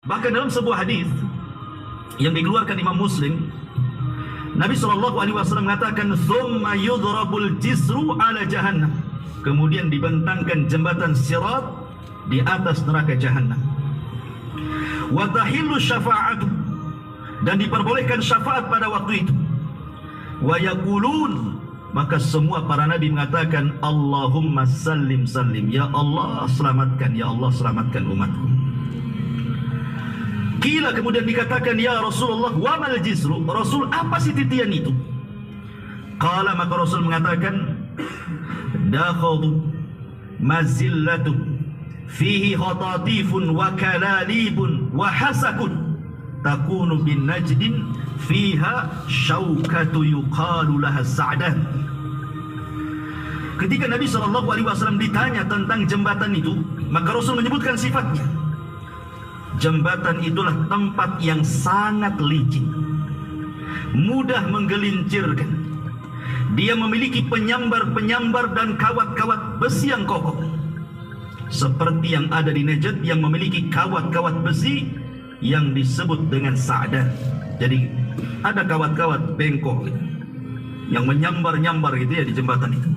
Bahkan dalam sebuah hadis yang dikeluarkan Imam Muslim, Nabi SAW mengatakan, "Tsumma yudrabul jisru ala jahannam." Kemudian dibentangkan jembatan sirat di atas neraka jahannam. Wa tahillu syafa'atu, dan diperbolehkan syafaat pada waktu itu. Wa yaqulun, maka semua para nabi mengatakan, "Allahumma sallim sallim." Ya Allah selamatkan, ya Allah selamatkan umatku. Kila, kemudian dikatakan, "Ya Rasulullah, wa mal jisru?" Rasul, apa sih titian itu? Qala, maka Rasul mengatakan, "Dakhadu mazillatu fihi khatatifun wa kalalibun wa hasakun takunu bin najdin fiha syaukatu yuqalu laha sa'dan." Ketika Nabi SAW ditanya tentang jembatan itu, maka Rasul menyebutkan sifatnya. Jembatan itulah tempat yang sangat licin, mudah menggelincirkan. Dia memiliki penyambar-penyambar dan kawat-kawat besi yang kokoh, seperti yang ada di Najd yang memiliki kawat-kawat besi yang disebut dengan sa'dan. Jadi ada kawat-kawat bengkok gitu, yang menyambar-nyambar gitu ya di jembatan itu.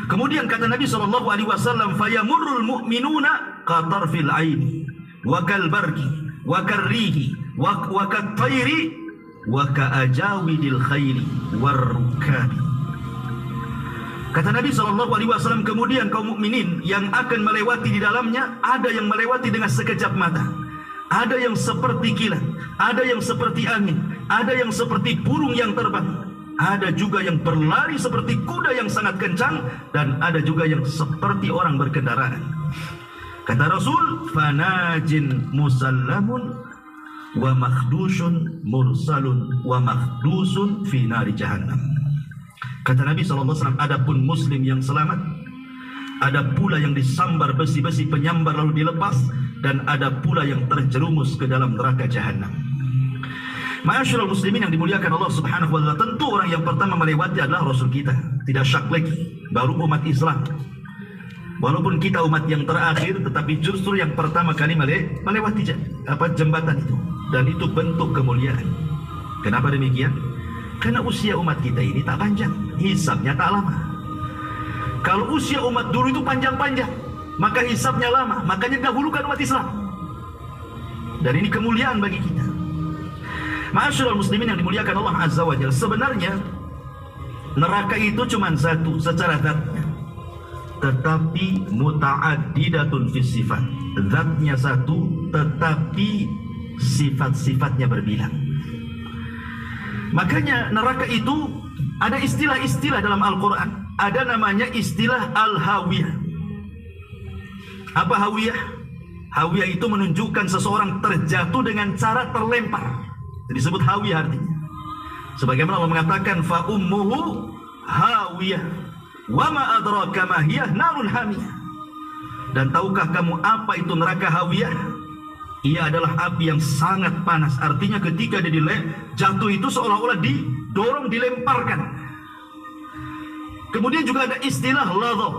Kemudian kata Nabi SAW, "Fayamurrul mu'minuna qatarfil aini wa kalbarki wa karrihi wa kattairi wa kaajawidil khairi warrukabi." Kata Nabi SAW, kemudian kaum mukminin yang akan melewati di dalamnya, ada yang melewati dengan sekejap mata, ada yang seperti kilat, ada yang seperti angin, ada yang seperti burung yang terbang, ada juga yang berlari seperti kuda yang sangat kencang, dan ada juga yang seperti orang berkendaraan. Kata Rasul, "Fanajin musallamun wa makhdusun mursalun wa makhdusun fi nari jahannam." Kata Nabi SAW, adapun muslim yang selamat, ada pula yang disambar besi-besi penyambar lalu dilepas, dan ada pula yang terjerumus ke dalam neraka jahannam. Ma'asyiral muslimin yang dimuliakan Allah Subhanahu wa taala, tentu orang yang pertama melewati adalah Rasul kita, tidak syak lagi, baru umat Islam. Walaupun kita umat yang terakhir, tetapi justru yang pertama kali melewati jembatan itu, dan itu bentuk kemuliaan. Kenapa demikian? Karena usia umat kita ini tak panjang, hisabnya tak lama. Kalau usia umat dulu itu panjang-panjang, maka hisabnya lama. Makanya dahulukan umat Islam, dan ini kemuliaan bagi kita. Ma'asyiral muslimin yang dimuliakan Allah Azza wa Jalla, sebenarnya neraka itu cuma satu secara zatnya, tetapi muta'addidatun fis sifat. Zatnya satu, tetapi sifat-sifatnya berbilang. Makanya neraka itu ada istilah-istilah dalam Al-Quran. Ada namanya istilah Al-Hawiyah. Apa Hawiyah? Hawiyah itu menunjukkan seseorang terjatuh dengan cara terlempar. Disebut Hawiyah artinya. Sebagaimana Allah mengatakan, "Fa ummuhu hawiyah wa ma adraka ma hiya narun hamiyah." Dan tahukah kamu apa itu neraka Hawiyah? Ia adalah api yang sangat panas. Artinya ketika dia jatuh itu seolah-olah didorong, dilemparkan. Kemudian juga ada istilah ladha.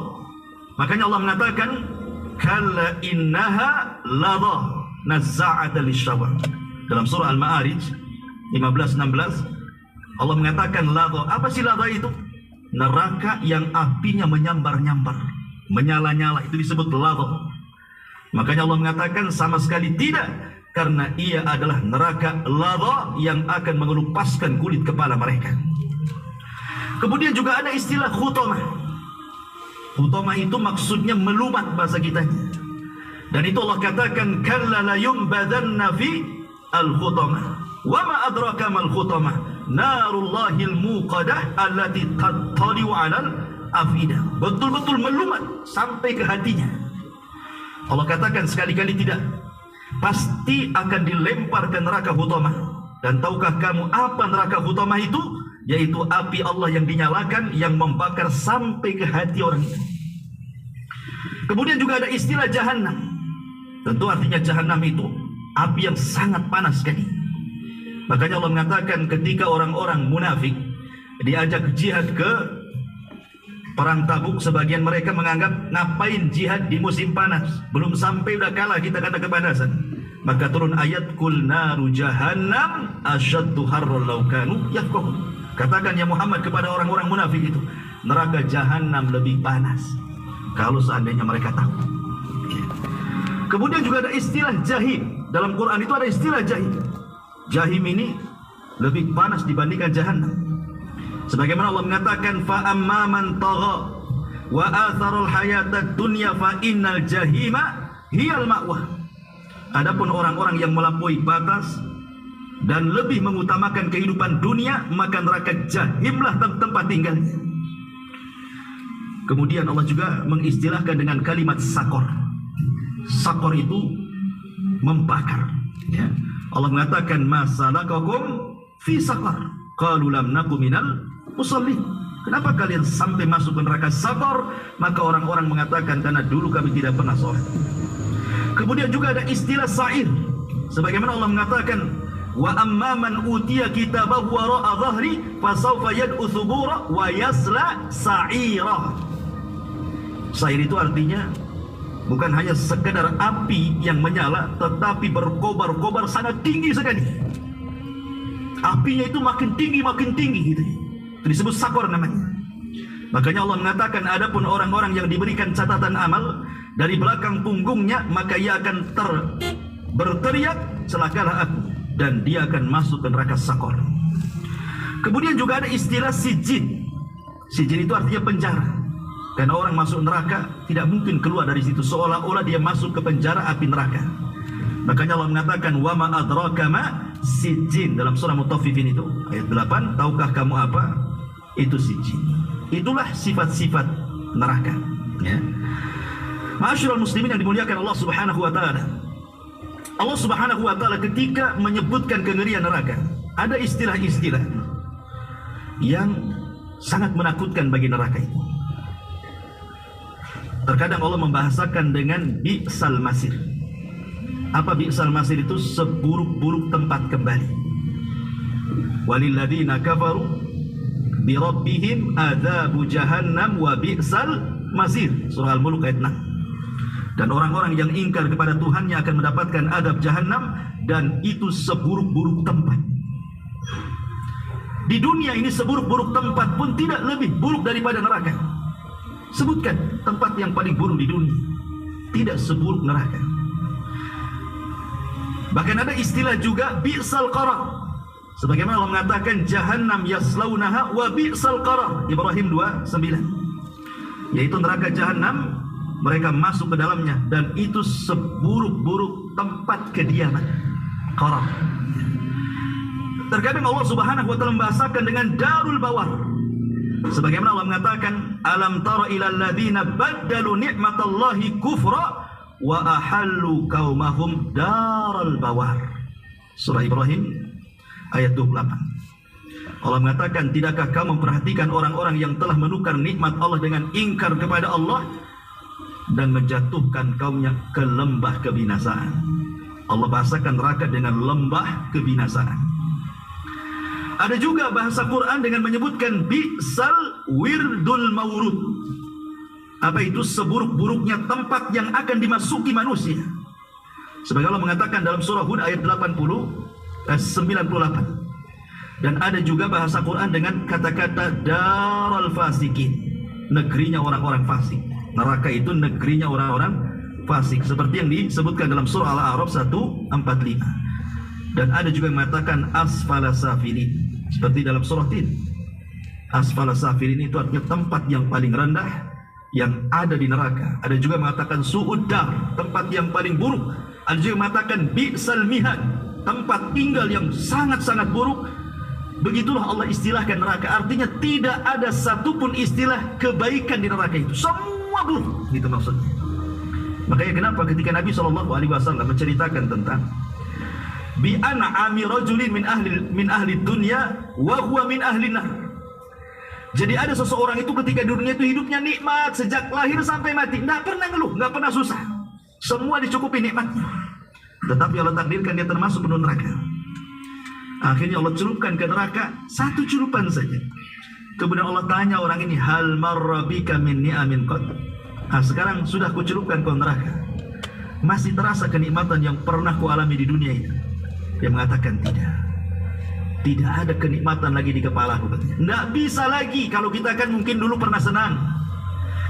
Makanya Allah mengatakan, "Kalla innaha ladha nazza'ata lisyawah." Dalam surah Al-Ma'arij 15-16 Allah mengatakan ladha. Apa sih ladha itu? Neraka yang apinya menyambar-nyambar, menyala-nyala, itu disebut ladha. Makanya Allah mengatakan sama sekali tidak, karena ia adalah neraka ladha yang akan mengelupaskan kulit kepala mereka. Kemudian juga ada istilah khutamah. Khutamah itu maksudnya melumat bahasa kita. Dan itu Allah katakan, "Kalla la yumbadanna fi al-khutamah wa ma adraka mal khutamah narullahil muqadah allati tattali'u 'alal afidah." Betul-betul melumat sampai ke hatinya. Allah katakan sekali-kali tidak, pasti akan dilempar ke neraka Hutamah. Dan tahukah kamu apa neraka Hutamah itu? Yaitu api Allah yang dinyalakan, yang membakar sampai ke hati orang itu. Kemudian juga ada istilah Jahannam. Tentu artinya Jahannam itu api yang sangat panas sekali. Makanya Allah mengatakan ketika orang-orang munafik diajak jihad ke perang Tabuk, sebagian mereka menganggap ngapain jihad di musim panas, belum sampai udah kalah kita kata kepanasan. Maka turun ayat kul naru jahannam asyaddu harran law kanu yafqahun. Katakan ya Muhammad kepada orang-orang munafik itu, neraka jahanam lebih panas kalau seandainya mereka tahu. Kemudian juga ada istilah jahim. Dalam Quran itu ada istilah jahim. Jahim ini lebih panas dibandingkan jahanam. Sebagaimana Allah mengatakan fa amma man tagha wa atharul hayatad dunya fa innal jahima hiyal ma'wah. Adapun orang-orang yang melampaui batas dan lebih mengutamakan kehidupan dunia, maka neraka jahimlah tempat tinggalnya. Kemudian Allah juga mengistilahkan dengan kalimat sakor. Sakor itu membakar. Ya. Allah mengatakan masalakakum fi sakor. Qalu lam naku minal musallin. Kenapa kalian sampai masuk ke neraka sakor? Maka orang-orang mengatakan karena dulu kami tidak pernah sholat. Kemudian juga ada istilah sa'ir. Sebagaimana Allah mengatakan wa amma man utiya kitabahu wara'a dhahri fasawfa yad'u thubura wa yasla sa'ira. Sa'ir itu artinya bukan hanya sekedar api yang menyala, tetapi berkobar-kobar sangat tinggi sekali. Apinya itu makin tinggi gitu. Itu disebut sakor namanya. Makanya Allah mengatakan adapun orang-orang yang diberikan catatan amal dari belakang punggungnya, maka ia akan berteriak celakalah aku, dan dia akan masuk ke neraka sakor. Kemudian juga ada istilah sijin. Sijin itu artinya penjara. Karena orang masuk neraka tidak mungkin keluar dari situ, seolah-olah dia masuk ke penjara api neraka. Makanya Allah mengatakan wa ma adraka ma sijin dalam surah Mutaffifin itu ayat 8, tahukah kamu apa itu sijin? Itulah sifat-sifat neraka, ya. Ma'asyiral muslimin yang dimuliakan Allah Subhanahu wa taala. Allah Subhanahu wa taala ketika menyebutkan kengerian neraka, ada istilah-istilah yang sangat menakutkan bagi neraka itu. Terkadang Allah membahasakan dengan bi'sal masir. Apa bi'sal masir itu? Seburuk-buruk tempat kembali. Walilladzina kafaru bi rabbihim adzabu jahannam wa bi'sal masir. Surah Al-Mulk ayat 6. Dan orang-orang yang ingkar kepada Tuhannya akan mendapatkan adab jahanam, dan itu seburuk-buruk tempat. Di dunia ini seburuk-buruk tempat pun tidak lebih buruk daripada neraka. Sebutkan tempat yang paling buruk di dunia, tidak seburuk neraka. Bahkan ada istilah juga bi'sal qarar. Sebagaimana Allah mengatakan jahannam yaslaunaha wa bi'sal qarar, Ibrahim 2:9. Yaitu neraka jahanam mereka masuk ke dalamnya, dan itu seburuk-buruk tempat kediaman. Qarar. Terkadang Allah Subhanahu wa taala membahasakan dengan darul bawar. Sebagaimana Allah mengatakan alam tara ilal ladzina baddalu ni'matallahi kufra wa ahallu qaumahum daral bawar. Surah Ibrahim ayat 28. Allah mengatakan tidakkah kamu memperhatikan orang-orang yang telah menukar nikmat Allah dengan ingkar kepada Allah dan menjatuhkan kaumnya ke lembah kebinasaan. Allah bahasakan neraka dengan lembah kebinasaan. Ada juga bahasa Quran dengan menyebutkan bi'sal wirdul maurud. Apa itu? Seburuk-buruknya tempat yang akan dimasuki manusia. Sebagaimana Allah mengatakan dalam surah Hud ayat 98. Dan ada juga bahasa Quran dengan kata-kata daral fasikin, negerinya orang-orang fasik. Neraka itu negerinya orang-orang fasik, seperti yang disebutkan dalam surah Al-A'raf 1:45. Dan ada juga yang mengatakan asfala safilin, seperti dalam surah Tin. Asfala safilin itu artinya tempat yang paling rendah yang ada di neraka. Ada juga yang mengatakan su'uddar, tempat yang paling buruk. Ada juga yang mengatakan bi'sal mihad, tempat tinggal yang sangat-sangat buruk. Begitulah Allah istilahkan neraka. Artinya tidak ada satupun istilah kebaikan di neraka itu, semua buruk, gitu maksudnya. Makanya kenapa ketika Nabi SAW menceritakan tentang bi an'ami rajulin min ahli dunya wa huwa min ahli nar. Jadi ada seseorang itu ketika di dunia itu hidupnya nikmat sejak lahir sampai mati, nggak pernah ngeluh, nggak pernah susah, semua dicukupi nikmatnya. Tetapi Allah takdirkan dia termasuk penduduk neraka. Akhirnya Allah celupkan ke neraka satu celupan saja. Kemudian Allah tanya orang ini, hal marra bika min ni'amin qad. Sekarang sudah kucelupkan ke neraka. Masih terasa kenikmatan yang pernah kualami di dunia itu? Dia mengatakan tidak. Tidak ada kenikmatan lagi di kepala aku. Tidak bisa lagi. Kalau kita kan mungkin dulu pernah senang,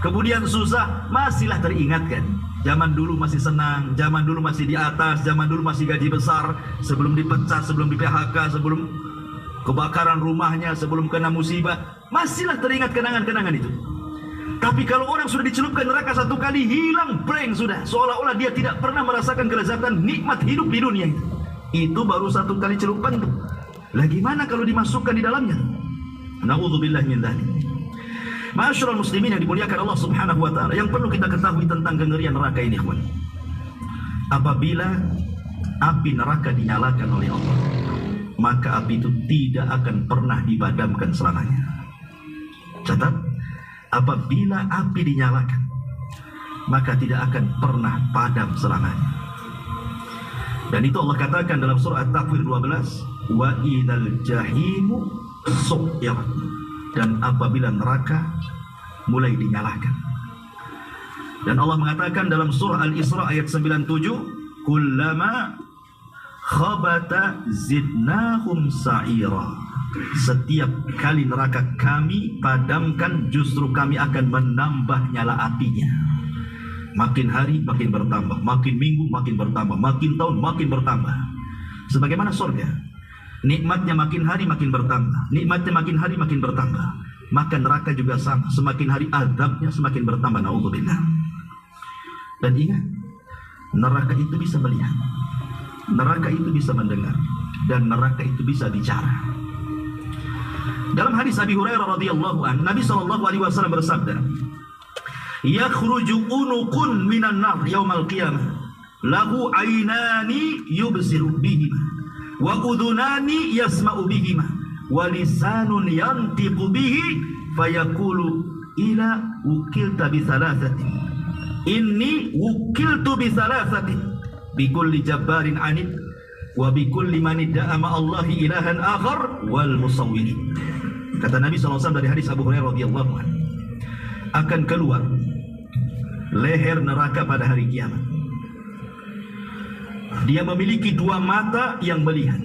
kemudian susah, masihlah teringatkan. Zaman dulu masih senang, zaman dulu masih di atas, zaman dulu masih gaji besar, sebelum dipecat, sebelum di PHK, sebelum kebakaran rumahnya, sebelum kena musibah, masihlah teringat kenangan-kenangan itu. Tapi kalau orang sudah dicelupkan neraka satu kali, hilang blank sudah, seolah-olah dia tidak pernah merasakan kelezatan nikmat hidup di dunia itu. Itu baru satu kali celupan tuh. Lagi mana kalau dimasukkan di dalamnya? Na'udzubillah min dzalik. Ma'asyiral muslimin yang dimuliakan Allah Subhanahu wa taala, yang perlu kita ketahui tentang kengerian neraka ini, ikhwan. Apabila api neraka dinyalakan oleh Allah, maka api itu tidak akan pernah dipadamkan selamanya. Catat, apabila api dinyalakan, maka tidak akan pernah padam selamanya. Dan itu Allah katakan dalam surah At-Takwir 12, wa idzal jahimu su'irat. Dan apabila neraka mulai dinyalakan. Dan Allah mengatakan dalam surah Al-Isra ayat 97, kullama khabata zidnahum sa'ira. Setiap kali neraka kami padamkan, justru kami akan menambah nyala apinya. Makin hari makin bertambah, makin minggu makin bertambah, makin tahun makin bertambah. Sebagaimana surga, nikmatnya makin hari makin bertambah, nikmatnya makin hari makin bertambah. Maka neraka juga sama, semakin hari azabnya semakin bertambah. Na'udzubillah. Dan ingat, neraka itu bisa melihat, neraka itu bisa mendengar, dan neraka itu bisa bicara. Dalam hadis Abi Hurairah radhiyallahu anhu, Nabi SAW bersabda, yakhruju unukun minan nar yaumal qiyamah, lahu aynani yubsiru bihima, wa udhunani yasma'u bihima, wa lisanun yantiqu bihi, fayaqulu ila wukilta bi thalathatin, inni wukiltu bi thalathatin, bi kulli jabbarin anid, wa bi kulli man idda'a ma'allahi ilahan akhar, wal musawwirin. Kata Nabi SAW dari hadis Abu Hurairah radhiyallahu anhu, akan keluar leher neraka pada hari kiamat. Dia memiliki dua mata yang melihat,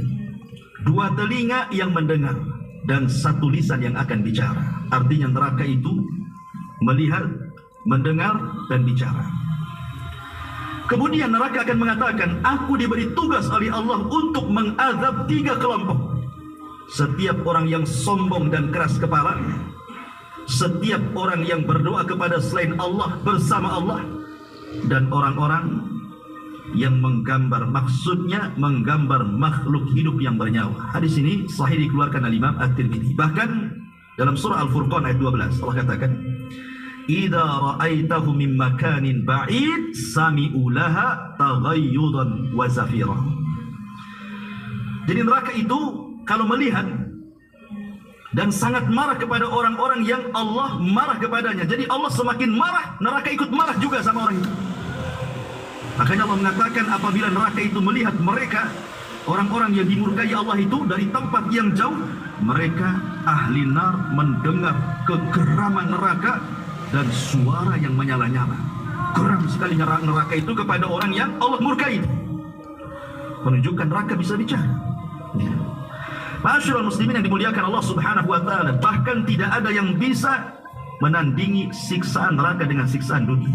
dua telinga yang mendengar, dan satu lisan yang akan bicara. Artinya neraka itu melihat, mendengar, dan bicara. Kemudian neraka akan mengatakan, aku diberi tugas oleh Allah untuk mengazab tiga kelompok. Setiap orang yang sombong dan keras kepala, setiap orang yang berdoa kepada selain Allah bersama Allah, dan orang-orang yang menggambar, maksudnya menggambar makhluk hidup yang bernyawa. Hadis ini sahih dikeluarkan oleh Imam At-Tirmidzi. Bahkan dalam surah Al-Furqan ayat 12 Allah katakan, idza ra'aitahu min makanin ba'id sami'u laha taghayyudan wa zafira. Jadi neraka itu kalau melihat dan sangat marah kepada orang-orang yang Allah marah kepadanya. Jadi Allah semakin marah, neraka ikut marah juga sama orang itu. Makanya Allah mengatakan apabila neraka itu melihat mereka, orang-orang yang dimurkai Allah itu dari tempat yang jauh, mereka ahli nar mendengar kegeraman neraka dan suara yang menyala-nyala. Geram sekali neraka itu kepada orang yang Allah murkai. Menunjukkan neraka bisa bicara. Ma'asyiral muslimin yang dimuliakan Allah Subhanahu wa taala, bahkan tidak ada yang bisa menandingi siksaan neraka dengan siksaan dunia.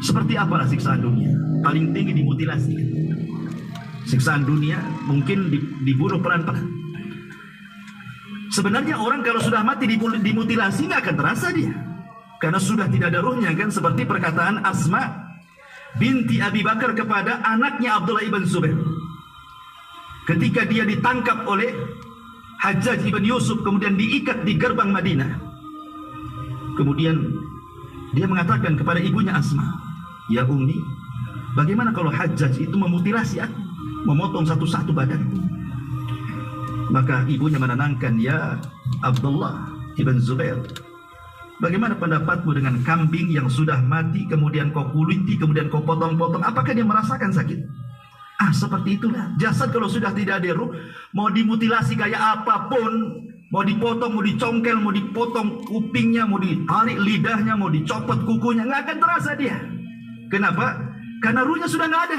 Seperti apalah siksaan dunia? Paling tinggi dimutilasi. Siksaan dunia mungkin dibunuh pelan-pelan. Sebenarnya orang kalau sudah mati dimutilasi nggak akan terasa dia, karena sudah tidak ada ruhnya, kan? Seperti perkataan Asma binti Abi Bakar kepada anaknya Abdullah ibn Zubair ketika dia ditangkap oleh Hajjaj ibn Yusuf, kemudian diikat di gerbang Madinah. Kemudian dia mengatakan kepada ibunya Asma, ya Ummi, bagaimana kalau Hajjaj itu memutilasi aku, memotong satu-satu badanku? Maka ibunya menenangkan, ya Abdullah ibn Zubair, bagaimana pendapatmu dengan kambing yang sudah mati, kemudian kau kuliti, kemudian kau potong-potong, apakah dia merasakan sakit? Seperti itulah jasad kalau sudah tidak ada ruh, mau dimutilasi kayak apapun, mau dipotong, mau dicongkel, mau dipotong kupingnya, mau ditarik lidahnya, mau dicopot kukunya, nggak akan terasa dia. Kenapa? Karena ruhnya sudah nggak ada.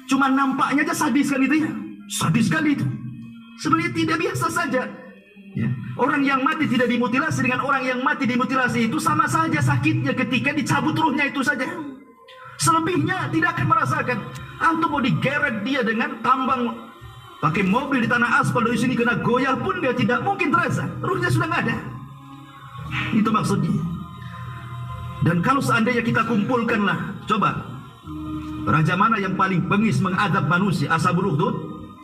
Cuma nampaknya aja sadis kan itu ya. Sadis sekali itu. Sebenarnya tidak biasa saja. Ya. Orang yang mati tidak dimutilasi dengan orang yang mati dimutilasi itu sama saja sakitnya ketika dicabut ruhnya itu saja. Selebihnya tidak akan merasakan. Antum mau digeret dia dengan tambang pakai mobil di tanah aspal dari sini kena goyah pun dia tidak mungkin terasa. Ruhnya sudah nggak ada. Itu maksudnya. Dan kalau seandainya kita kumpulkanlah, coba raja mana yang paling bengis mengadab manusia? Ashabul Ukhdud,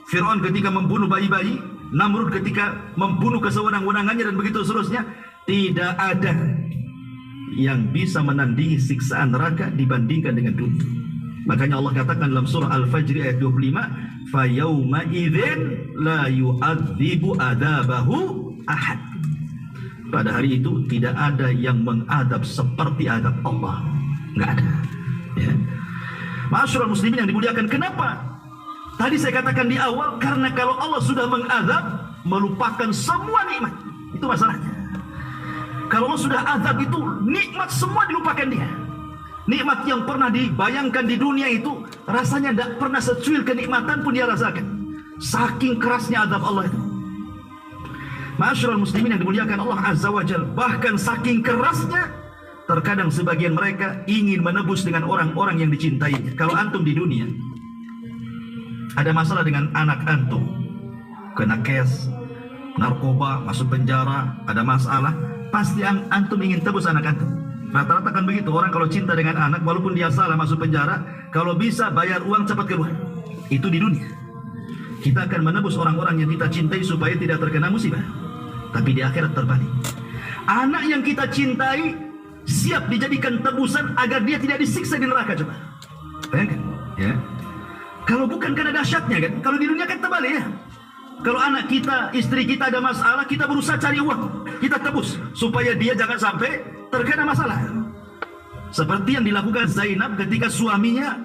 Fir'aun ketika membunuh bayi-bayi, Namrud ketika membunuh kesewenang-wenangannya dan begitu seterusnya. Tidak ada yang bisa menandingi siksaan neraka dibandingkan dengan dunia. Makanya Allah katakan dalam surah Al-Fajr ayat 25, "Fayauma idzin la yu'adzibu adabahu ahad." Pada hari itu tidak ada yang mengadab seperti adab Allah. Enggak ada. Ya. Ma'asyiral muslimin yang dimuliakan, kenapa? Tadi saya katakan di awal, karena kalau Allah sudah mengadab, melupakan semua nikmat. Itu masalahnya. Kalau Allah sudah azab itu, nikmat semua dilupakan dia. Nikmat yang pernah dibayangkan di dunia itu, rasanya tidak pernah secuil kenikmatan pun dia rasakan. Saking kerasnya azab Allah itu. Ma'asyiral muslimin yang dimuliakan Allah Azza wa Jalla, bahkan saking kerasnya, terkadang sebagian mereka ingin menebus dengan orang-orang yang dicintainya. Kalau antum di dunia ada masalah dengan anak antum, kena kes, narkoba, masuk penjara, ada masalah, pasti antum ingin tebus anak antum. Rata-rata kan begitu, orang kalau cinta dengan anak, walaupun dia salah masuk penjara, kalau bisa bayar uang cepat keluar. Itu di dunia. Kita akan menebus orang-orang yang kita cintai supaya tidak terkena musibah. Tapi di akhirat terbalik. Anak yang kita cintai siap dijadikan tebusan agar dia tidak disiksa di neraka, coba. Bayangkan, ya. Kalau bukan karena dahsyatnya kan, kalau di dunia kan terbalik ya. Kalau anak kita, istri kita ada masalah, kita berusaha cari uang, kita tebus supaya dia jangan sampai terkena masalah. Seperti yang dilakukan Zainab ketika suaminya